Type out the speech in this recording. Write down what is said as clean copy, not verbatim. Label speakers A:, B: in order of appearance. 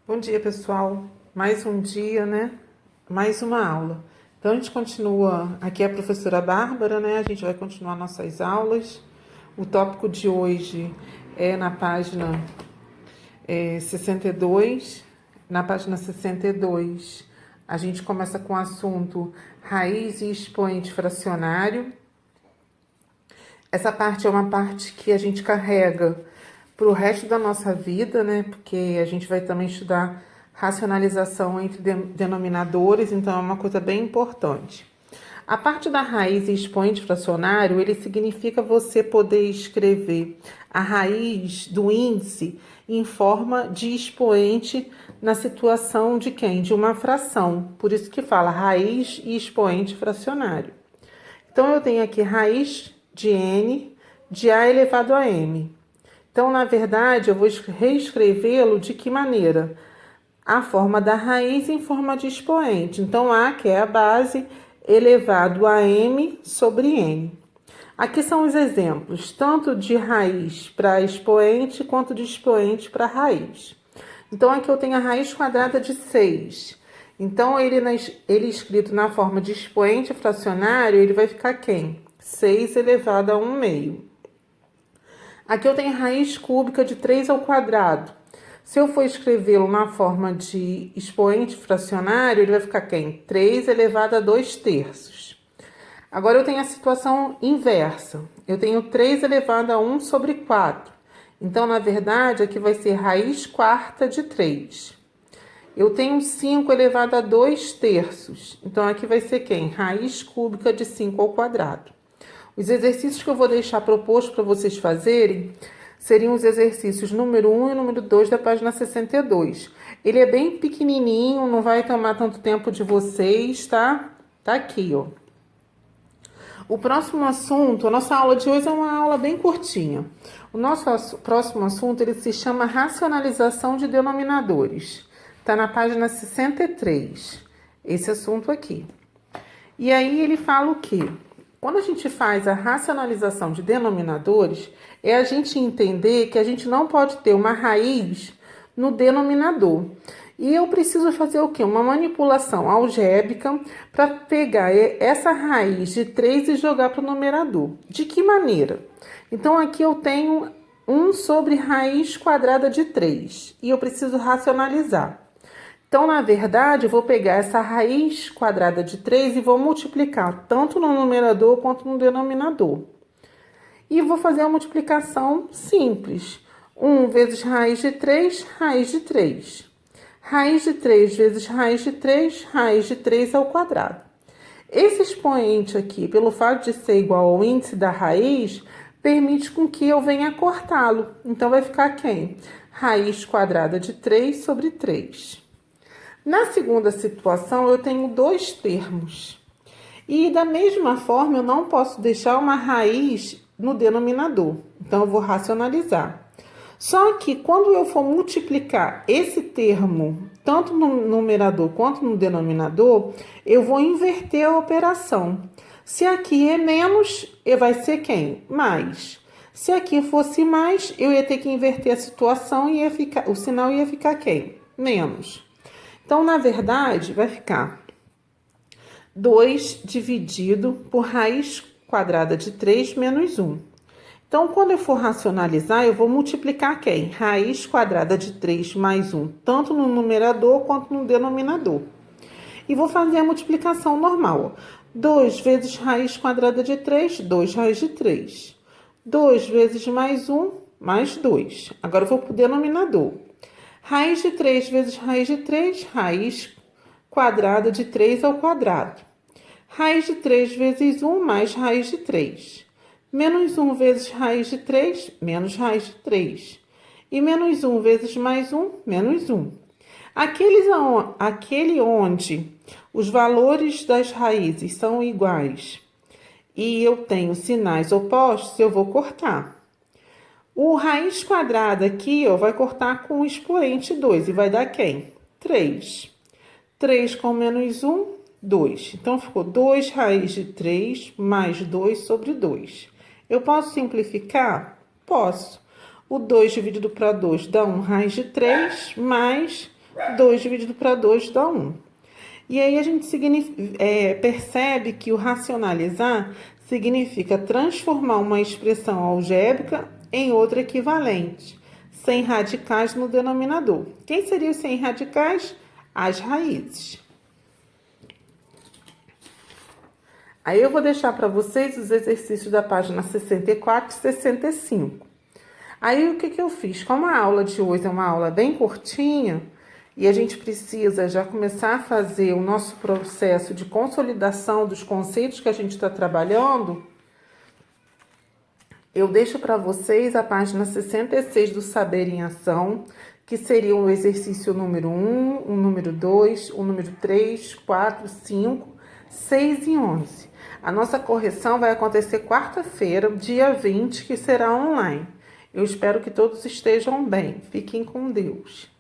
A: Bom dia, pessoal. Mais um dia, né? Mais uma aula. Então, a gente continua. Aqui é a professora Bárbara, né? A gente vai continuar nossas aulas. O tópico de hoje é na página 62. Na página 62, a gente começa com o assunto raiz e expoente fracionário. Essa parte é uma parte que a gente carrega para o resto da nossa vida, né? Porque a gente vai também estudar racionalização entre denominadores, então é uma coisa bem importante. A parte da raiz e expoente fracionário, ele significa você poder escrever a raiz do índice em forma de expoente na situação de quem? De uma fração. Por isso que fala raiz e expoente fracionário. Então, eu tenho aqui raiz de n de a elevado a m. Então, na verdade, eu vou reescrevê-lo de que maneira? A forma da raiz em forma de expoente. Então, a, que é a base, elevado a m sobre n. Aqui são os exemplos, tanto de raiz para expoente, quanto de expoente para raiz. Então, aqui eu tenho a raiz quadrada de 6. Então, ele escrito na forma de expoente fracionário, ele vai ficar quem? 6 elevado a 1 meio. Aqui eu tenho a raiz cúbica de 3 ao quadrado. Se eu for escrevê-lo na forma de expoente fracionário, ele vai ficar quem? 3 elevado a 2 terços. Agora eu tenho a situação inversa. Eu tenho 3 elevado a 1 sobre 4. Então, na verdade, aqui vai ser raiz quarta de 3. Eu tenho 5 elevado a 2 terços. Então, aqui vai ser quem? Raiz cúbica de 5 ao quadrado. Os exercícios que eu vou deixar proposto para vocês fazerem seriam os exercícios número 1 e número 2 da página 62. Ele é bem pequenininho, não vai tomar tanto tempo de vocês, tá? Tá aqui, ó. O próximo assunto, a nossa aula de hoje é uma aula bem curtinha. O nosso próximo assunto, ele se chama racionalização de denominadores. Tá na página 63, esse assunto aqui. E aí ele fala o quê? Quando a gente faz a racionalização de denominadores, é a gente entender que a gente não pode ter uma raiz no denominador. E eu preciso fazer o quê? Uma manipulação algébrica para pegar essa raiz de 3 e jogar para o numerador. De que maneira? Então, aqui eu tenho 1 sobre raiz quadrada de 3 e eu preciso racionalizar. Então, na verdade, eu vou pegar essa raiz quadrada de 3 e vou multiplicar tanto no numerador quanto no denominador. E vou fazer a multiplicação simples. 1 vezes raiz de 3, raiz de 3. Raiz de 3 vezes raiz de 3 ao quadrado. Esse expoente aqui, pelo fato de ser igual ao índice da raiz, permite com que eu venha cortá-lo. Então, vai ficar quem? Raiz quadrada de 3 sobre 3. Na segunda situação, eu tenho 2 termos. E da mesma forma, eu não posso deixar uma raiz no denominador. Então, eu vou racionalizar. Só que quando eu for multiplicar esse termo, tanto no numerador quanto no denominador, eu vou inverter a operação. Se aqui é menos, vai ser quem? Mais. Se aqui fosse mais, eu ia ter que inverter a situação e o sinal ia ficar quem? Menos. Então, na verdade, vai ficar 2 dividido por raiz quadrada de 3 menos 1. Então, quando eu for racionalizar, eu vou multiplicar quem? Raiz quadrada de 3 mais 1, tanto no numerador quanto no denominador. E vou fazer a multiplicação normal. 2 vezes raiz quadrada de 3, 2 raiz de 3. 2 vezes mais 1, mais 2. Agora, eu vou para o denominador. Raiz de 3 vezes raiz de 3, raiz quadrada de 3 ao quadrado. Raiz de 3 vezes 1 mais raiz de 3. Menos 1 vezes raiz de 3, menos raiz de 3. E menos 1 vezes mais 1, menos 1. Aquele onde os valores das raízes são iguais e eu tenho sinais opostos, eu vou cortar. O raiz quadrada aqui, ó, vai cortar com o expoente 2 e vai dar quem? 3. 3 com menos 1, 2. Então, ficou 2 raiz de 3 mais 2 sobre 2. Eu posso simplificar? Posso. O 2 dividido para 2 dá 1 raiz de 3 mais 2 dividido para 2 dá 1. E aí a gente percebe que o racionalizar significa transformar uma expressão algébrica em outra equivalente, sem radicais no denominador. Quem seriam os sem radicais? As raízes. Aí eu vou deixar para vocês os exercícios da página 64 e 65. Aí o que eu fiz? Como a aula de hoje é uma aula bem curtinha e a gente precisa já começar a fazer o nosso processo de consolidação dos conceitos que a gente está trabalhando, eu deixo para vocês a página 66 do Saber em Ação, que seria o exercício número 1, o número 2, o número 3, 4, 5, 6 e 11. A nossa correção vai acontecer quarta-feira, dia 20, que será online. Eu espero que todos estejam bem. Fiquem com Deus.